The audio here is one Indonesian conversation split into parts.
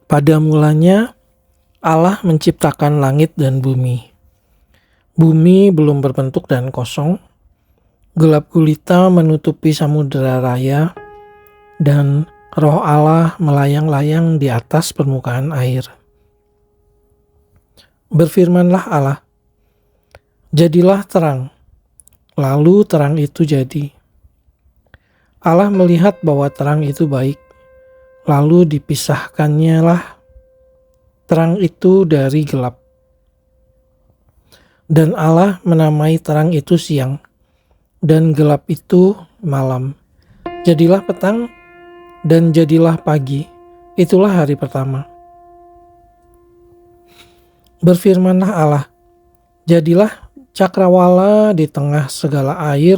Pada mulanya, Allah menciptakan langit dan bumi. Bumi belum berbentuk dan kosong. Gelap gulita menutupi samudera raya, dan Roh Allah melayang-layang di atas permukaan air. Berfirmanlah Allah, "Jadilah terang." Lalu terang itu jadi. Allah melihat bahwa terang itu baik. Lalu dipisahkannya lah terang itu dari gelap. Dan Allah menamai terang itu siang, dan gelap itu malam. Jadilah petang, dan jadilah pagi. Itulah hari pertama. Berfirmanlah Allah, "Jadilah cakrawala di tengah segala air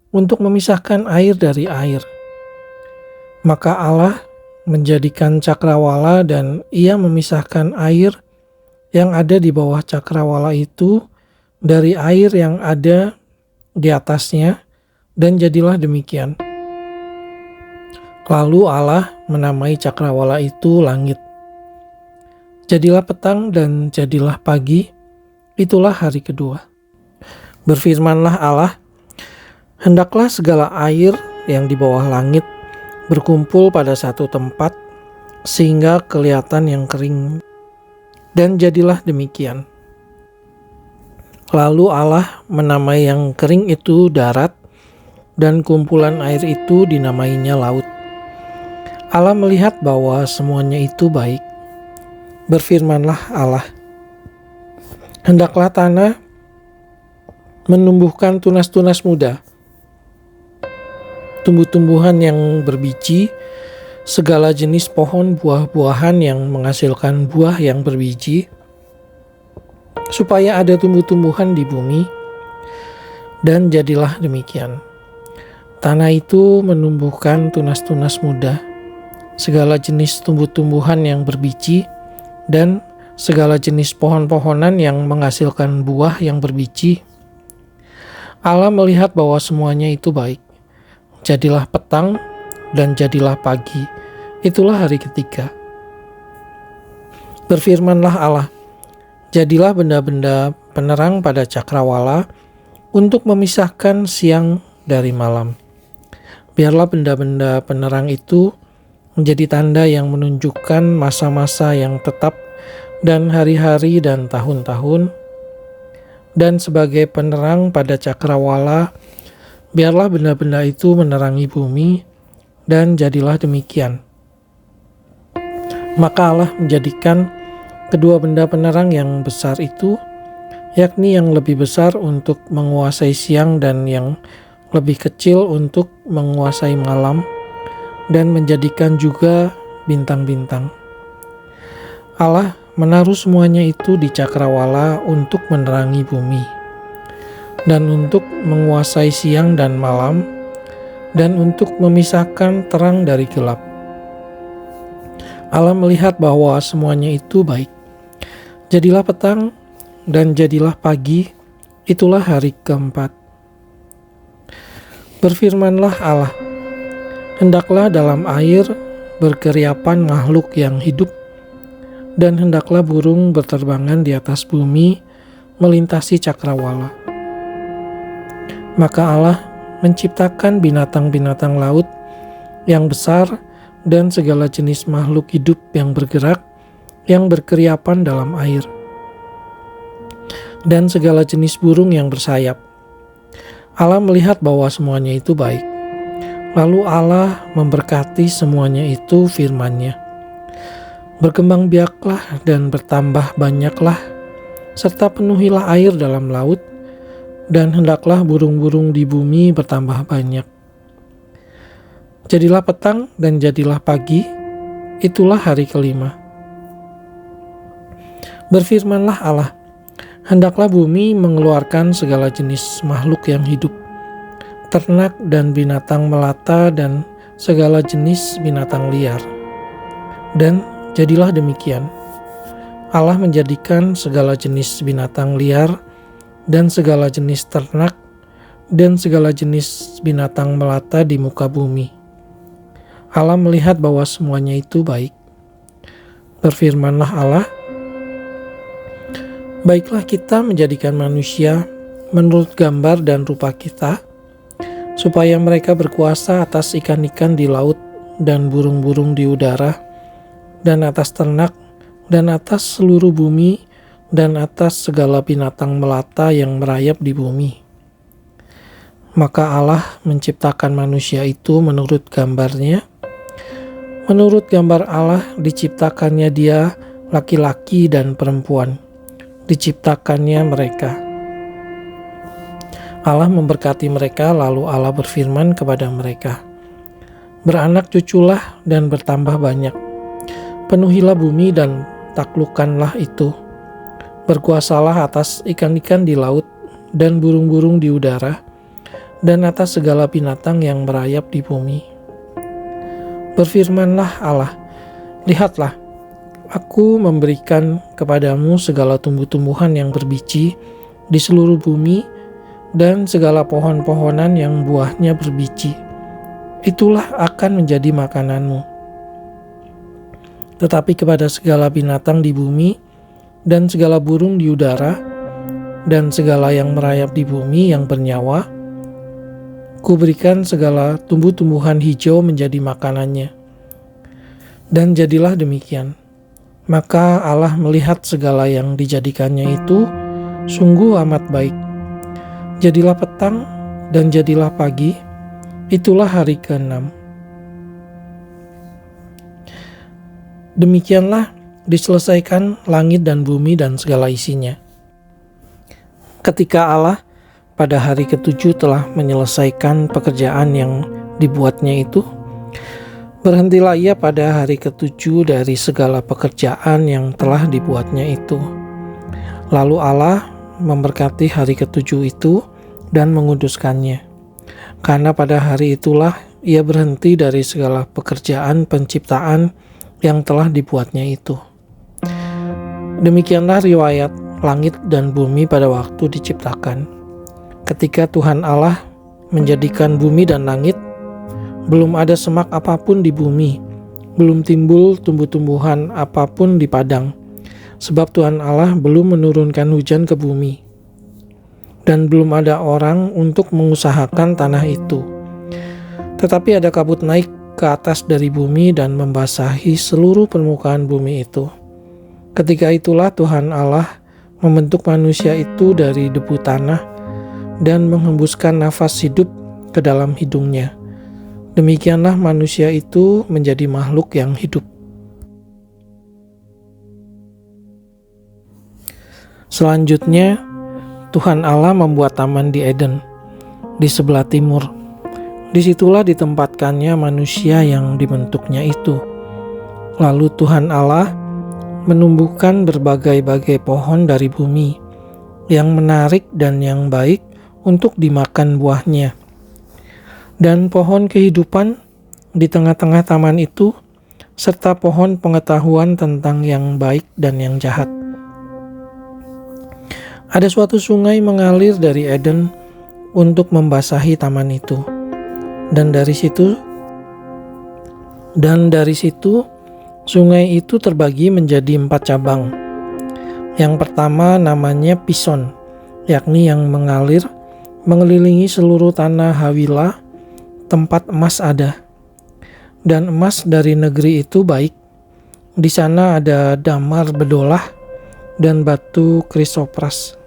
untuk memisahkan air dari air." Maka Allah menjadikan cakrawala dan ia memisahkan air yang ada di bawah cakrawala itu dari air yang ada di atasnya, dan jadilah demikian. Lalu Allah menamai cakrawala itu langit. Jadilah petang dan jadilah pagi, itulah hari kedua. Berfirmanlah Allah, "Hendaklah segala air yang di bawah langit berkumpul pada satu tempat, sehingga kelihatan yang kering." Dan jadilah demikian. Lalu Allah menamai yang kering itu darat, dan kumpulan air itu dinamainya laut. Allah melihat bahwa semuanya itu baik. Berfirmanlah Allah, "Hendaklah tanah menumbuhkan tunas-tunas muda, tumbuh-tumbuhan yang berbiji, segala jenis pohon buah-buahan yang menghasilkan buah yang berbiji, supaya ada tumbuh-tumbuhan di bumi." Dan jadilah demikian. Tanah itu menumbuhkan tunas-tunas muda, segala jenis tumbuh-tumbuhan yang berbiji, dan segala jenis pohon-pohonan yang menghasilkan buah yang berbiji. Allah melihat bahwa semuanya itu baik. Jadilah petang dan jadilah pagi. Itulah hari ketiga. Berfirmanlah Allah, "Jadilah benda-benda penerang pada cakrawala untuk memisahkan siang dari malam. Biarlah benda-benda penerang itu menjadi tanda yang menunjukkan masa-masa yang tetap dan hari-hari dan tahun-tahun. Dan sebagai penerang pada cakrawala, biarlah benda-benda itu menerangi bumi." Dan jadilah demikian. Maka Allah menjadikan kedua benda penerang yang besar itu, yakni yang lebih besar untuk menguasai siang dan yang lebih kecil untuk menguasai malam, dan menjadikan juga bintang-bintang. Allah menaruh semuanya itu di cakrawala untuk menerangi bumi, dan untuk menguasai siang dan malam, dan untuk memisahkan terang dari gelap. Allah melihat bahwa semuanya itu baik. Jadilah petang dan jadilah pagi, itulah hari keempat. Berfirmanlah Allah, "Hendaklah dalam air berkeriapan makhluk yang hidup, dan hendaklah burung berterbangan di atas bumi melintasi cakrawala." Maka Allah menciptakan binatang-binatang laut yang besar dan segala jenis makhluk hidup yang bergerak, yang berkeriapan dalam air, dan segala jenis burung yang bersayap. Allah melihat bahwa semuanya itu baik. Lalu Allah memberkati semuanya itu firman-Nya, "Berkembang biaklah dan bertambah banyaklah, serta penuhilah air dalam laut, dan hendaklah burung-burung di bumi bertambah banyak." Jadilah petang dan jadilah pagi, itulah hari kelima. Berfirmanlah Allah, "Hendaklah bumi mengeluarkan segala jenis makhluk yang hidup, ternak dan binatang melata dan segala jenis binatang liar." Dan jadilah demikian. Allah menjadikan segala jenis binatang liar dan segala jenis ternak dan segala jenis binatang melata di muka bumi. Allah melihat bahwa semuanya itu baik. Berfirmanlah Allah, "Baiklah kita menjadikan manusia menurut gambar dan rupa kita, supaya mereka berkuasa atas ikan-ikan di laut dan burung-burung di udara, dan atas ternak, dan atas seluruh bumi, dan atas segala binatang melata yang merayap di bumi." Maka Allah menciptakan manusia itu menurut gambarnya. Menurut gambar Allah diciptakannya dia, laki-laki dan perempuan. Diciptakannya mereka. Allah memberkati mereka, lalu Allah berfirman kepada mereka, "Beranak cuculah dan bertambah banyak. Penuhilah bumi dan taklukkanlah itu. Berkuasalah atas ikan-ikan di laut dan burung-burung di udara, dan atas segala binatang yang merayap di bumi." Berfirmanlah Allah, "Lihatlah, Aku memberikan kepadamu segala tumbuh-tumbuhan yang berbiji di seluruh bumi dan segala pohon-pohonan yang buahnya berbiji. Itulah akan menjadi makananmu. Tetapi kepada segala binatang di bumi dan segala burung di udara dan segala yang merayap di bumi yang bernyawa, Kuberikan segala tumbuh-tumbuhan hijau menjadi makanannya." Dan jadilah demikian. Maka Allah melihat segala yang dijadikannya itu sungguh amat baik. Jadilah petang dan jadilah pagi, itulah hari ke-6. Demikianlah diselesaikan langit dan bumi dan segala isinya. Ketika Allah pada hari ke-7 telah menyelesaikan pekerjaan yang dibuatnya itu, berhentilah ia pada hari ke-7 dari segala pekerjaan yang telah dibuatnya itu. Lalu Allah memberkati hari ke-7 itu dan menguduskannya, karena pada hari itulah ia berhenti dari segala pekerjaan penciptaan yang telah dibuatnya itu. Demikianlah riwayat langit dan bumi pada waktu diciptakan. Ketika Tuhan Allah menjadikan bumi dan langit, belum ada semak apapun di bumi, belum timbul tumbuh-tumbuhan apapun di padang, sebab Tuhan Allah belum menurunkan hujan ke bumi, dan belum ada orang untuk mengusahakan tanah itu. Tetapi ada kabut naik ke atas dari bumi dan membasahi seluruh permukaan bumi itu. Ketika itulah Tuhan Allah membentuk manusia itu dari debu tanah dan menghembuskan nafas hidup ke dalam hidungnya. Demikianlah manusia itu menjadi makhluk yang hidup. Selanjutnya, Tuhan Allah membuat taman di Eden, di sebelah timur. Disitulah ditempatkannya manusia yang dibentuknya itu. Lalu Tuhan Allah menumbuhkan berbagai-bagai pohon dari bumi, yang menarik dan yang baik untuk dimakan buahnya, dan pohon kehidupan di tengah-tengah taman itu, serta pohon pengetahuan tentang yang baik dan yang jahat. Ada suatu sungai mengalir dari Eden untuk membasahi taman itu, dan dari situ sungai itu terbagi menjadi 4 cabang. Yang pertama namanya Pison, yakni yang mengalir mengelilingi seluruh tanah Hawilah, tempat emas ada. Dan emas dari negeri itu baik. Di sana ada damar bedolah dan batu krisopras.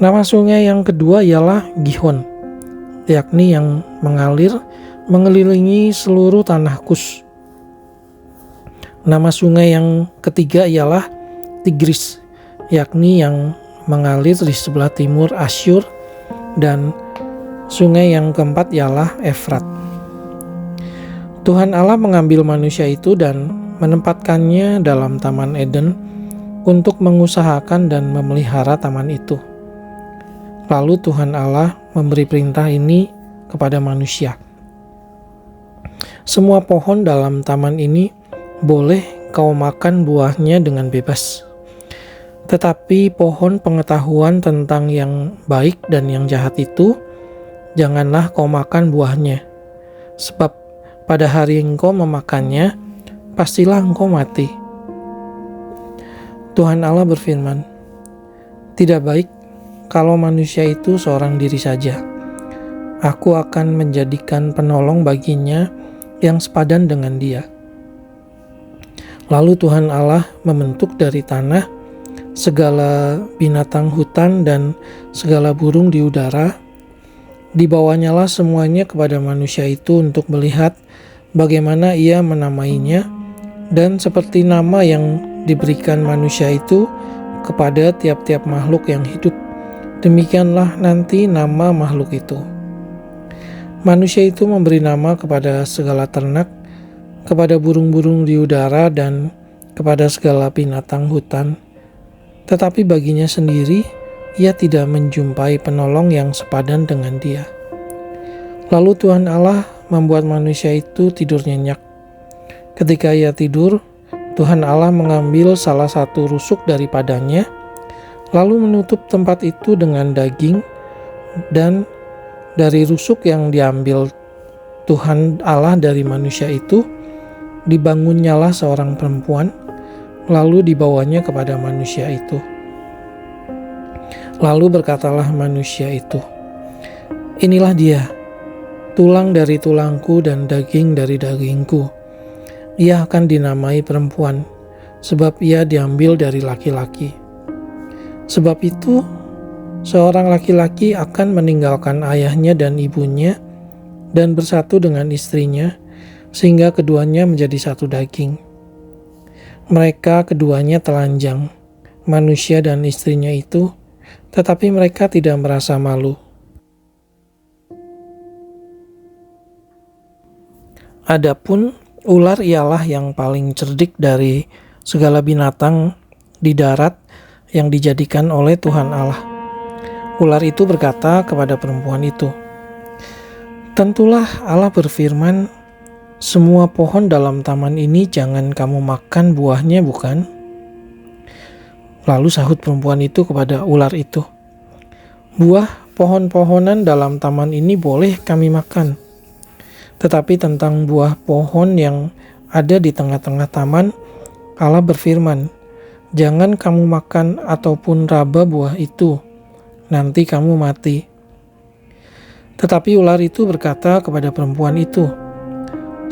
Nama sungai yang kedua ialah Gihon, yakni yang mengalir mengelilingi seluruh tanah Kus. Nama sungai yang ketiga ialah Tigris, yakni yang mengalir di sebelah timur Asyur, dan sungai yang keempat ialah Efrat. Tuhan Allah mengambil manusia itu dan menempatkannya dalam Taman Eden untuk mengusahakan dan memelihara taman itu. Lalu Tuhan Allah memberi perintah ini kepada manusia. Semua pohon dalam taman ini boleh kau makan buahnya dengan bebas. Tetapi pohon pengetahuan tentang yang baik dan yang jahat itu, janganlah kau makan buahnya. Sebab pada hari engkau memakannya, pastilah engkau mati. Tuhan Allah berfirman, "Tidak baik kalau manusia itu seorang diri saja. Aku akan menjadikan penolong baginya yang sepadan dengan dia." Lalu Tuhan Allah membentuk dari tanah segala binatang hutan dan segala burung di udara. Dibawanyalah semuanya kepada manusia itu untuk melihat bagaimana ia menamainya, dan seperti nama yang diberikan manusia itu kepada tiap-tiap makhluk yang hidup, demikianlah nanti nama makhluk itu. Manusia itu memberi nama kepada segala ternak, kepada burung-burung di udara, dan kepada segala binatang hutan. Tetapi baginya sendiri, ia tidak menjumpai penolong yang sepadan dengan dia. Lalu Tuhan Allah membuat manusia itu tidur nyenyak. Ketika ia tidur, Tuhan Allah mengambil salah satu rusuk daripadanya, lalu menutup tempat itu dengan daging, dan dari rusuk yang diambil Tuhan Allah dari manusia itu, dibangunnyalah seorang perempuan, lalu dibawanya kepada manusia itu. Lalu berkatalah manusia itu, "Inilah dia, tulang dari tulangku dan daging dari dagingku. Ia akan dinamai perempuan, sebab ia diambil dari laki-laki. Sebab itu, seorang laki-laki akan meninggalkan ayahnya dan ibunya dan bersatu dengan istrinya, sehingga keduanya menjadi satu daging. Mereka keduanya telanjang, manusia dan istrinya itu, tetapi mereka tidak merasa malu." Adapun ular ialah yang paling cerdik dari segala binatang di darat yang dijadikan oleh Tuhan Allah. Ular itu berkata kepada perempuan itu, "Tentulah Allah berfirman, semua pohon dalam taman ini jangan kamu makan buahnya, bukan?" Lalu sahut perempuan itu kepada ular itu, "Buah pohon-pohonan dalam taman ini boleh kami makan. Tetapi tentang buah pohon yang ada di tengah-tengah taman, Allah berfirman, jangan kamu makan ataupun raba buah itu, nanti kamu mati." Tetapi ular itu berkata kepada perempuan itu,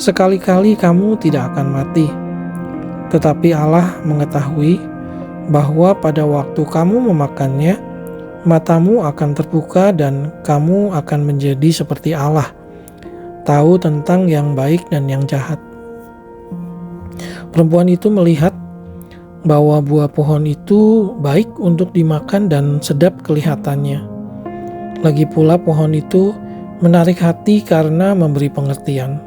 "Sekali-kali kamu tidak akan mati. Tetapi Allah mengetahui bahwa pada waktu kamu memakannya, matamu akan terbuka dan kamu akan menjadi seperti Allah, tahu tentang yang baik dan yang jahat." Perempuan itu melihat bahwa buah pohon itu baik untuk dimakan dan sedap kelihatannya. Lagi pula pohon itu menarik hati karena memberi pengertian.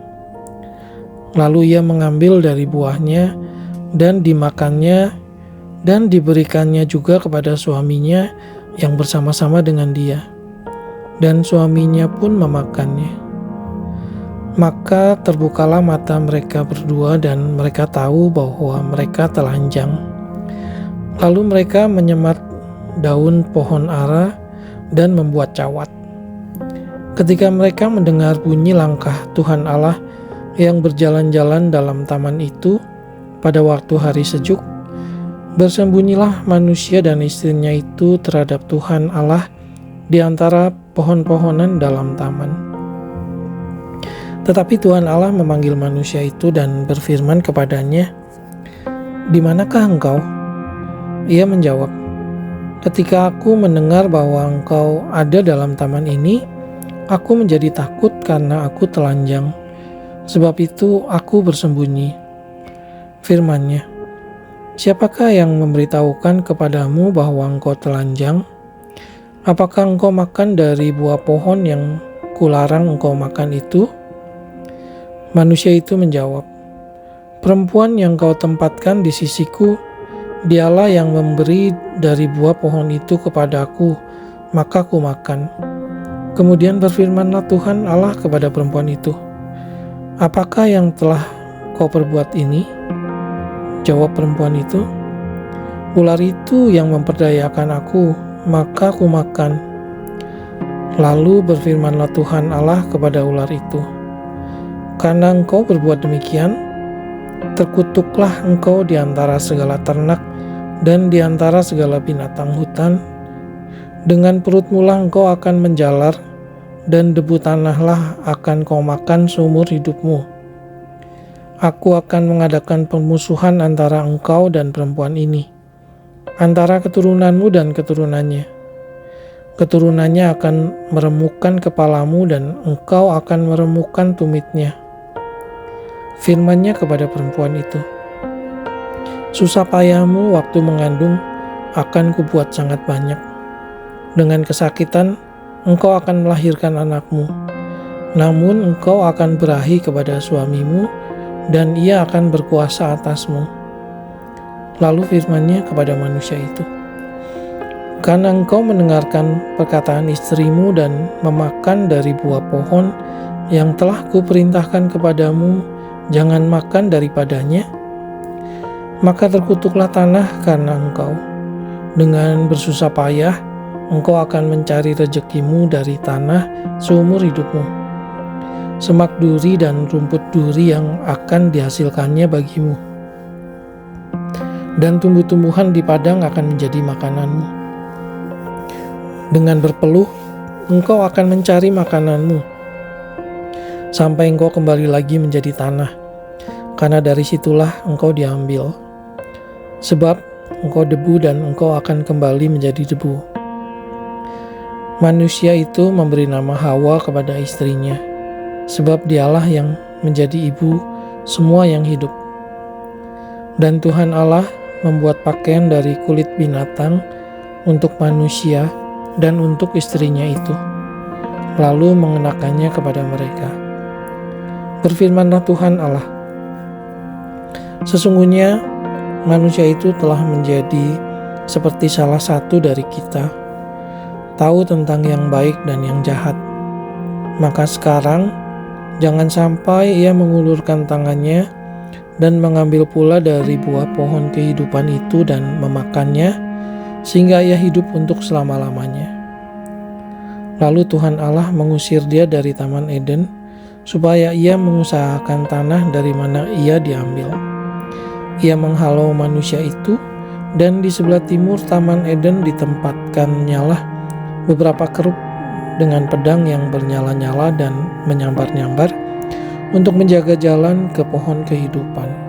Lalu ia mengambil dari buahnya dan dimakannya, dan diberikannya juga kepada suaminya yang bersama-sama dengan dia. Dan suaminya pun memakannya. Maka terbukalah mata mereka berdua dan mereka tahu bahwa mereka telanjang. Lalu mereka menyemat daun pohon ara dan membuat cawat. Ketika mereka mendengar bunyi langkah Tuhan Allah yang berjalan-jalan dalam taman itu pada waktu hari sejuk, bersembunyilah manusia dan istrinya itu terhadap Tuhan Allah di antara pohon-pohonan dalam taman. Tetapi Tuhan Allah memanggil manusia itu dan berfirman kepadanya, "Di manakah engkau?" Ia menjawab, "Ketika aku mendengar bahwa engkau ada dalam taman ini, aku menjadi takut karena aku telanjang. Sebab itu aku bersembunyi." Firman-Nya, "Siapakah yang memberitahukan kepadamu bahwa engkau telanjang? Apakah engkau makan dari buah pohon yang kularang engkau makan itu?" Manusia itu menjawab, "Perempuan yang kau tempatkan di sisiku, dialah yang memberi dari buah pohon itu kepadaku, maka ku makan." Kemudian berfirmanlah Tuhan Allah kepada perempuan itu, "Apakah yang telah kau perbuat ini?" Jawab perempuan itu, "Ular itu yang memperdayakan aku, maka ku makan." Lalu berfirmanlah Tuhan Allah kepada ular itu, "Karena engkau berbuat demikian, terkutuklah engkau di antara segala ternak dan di antara segala binatang hutan. Dengan perutmu lah engkau akan menjalar, dan debu tanahlah akan kau makan seumur hidupmu. Aku akan mengadakan permusuhan antara engkau dan perempuan ini, antara keturunanmu dan keturunannya. Keturunannya akan meremukkan kepalamu dan engkau akan meremukkan tumitnya. Firman-Nya kepada perempuan itu, susah payahmu waktu mengandung akan kubuat sangat banyak. Dengan kesakitan engkau akan melahirkan anakmu, namun engkau akan berahi kepada suamimu dan ia akan berkuasa atasmu. Lalu firman-Nya kepada manusia itu, karena engkau mendengarkan perkataan istrimu dan memakan dari buah pohon yang telah kuperintahkan kepadamu, jangan makan daripadanya, maka terkutuklah tanah karena engkau. Dengan bersusah payah, engkau akan mencari rezekimu dari tanah seumur hidupmu. Semak duri dan rumput duri yang akan dihasilkannya bagimu. Dan tumbuh-tumbuhan di padang akan menjadi makananmu. Dengan berpeluh, engkau akan mencari makananmu, sampai engkau kembali lagi menjadi tanah, karena dari situlah engkau diambil. Sebab engkau debu dan engkau akan kembali menjadi debu. Manusia itu memberi nama Hawa kepada istrinya, sebab dialah yang menjadi ibu semua yang hidup. Dan Tuhan Allah membuat pakaian dari kulit binatang untuk manusia dan untuk istrinya itu, lalu mengenakannya kepada mereka. Berfirmanlah Tuhan Allah, sesungguhnya manusia itu telah menjadi seperti salah satu dari kita, tahu tentang yang baik dan yang jahat. Maka sekarang jangan sampai ia mengulurkan tangannya dan mengambil pula dari buah pohon kehidupan itu dan memakannya, sehingga ia hidup untuk selama-lamanya. Lalu Tuhan Allah mengusir dia dari Taman Eden, supaya ia mengusahakan tanah dari mana ia diambil. Ia menghalau manusia itu, dan di sebelah timur Taman Eden ditempatkannya lah beberapa kerub dengan pedang yang bernyala-nyala dan menyambar-nyambar untuk menjaga jalan ke pohon kehidupan.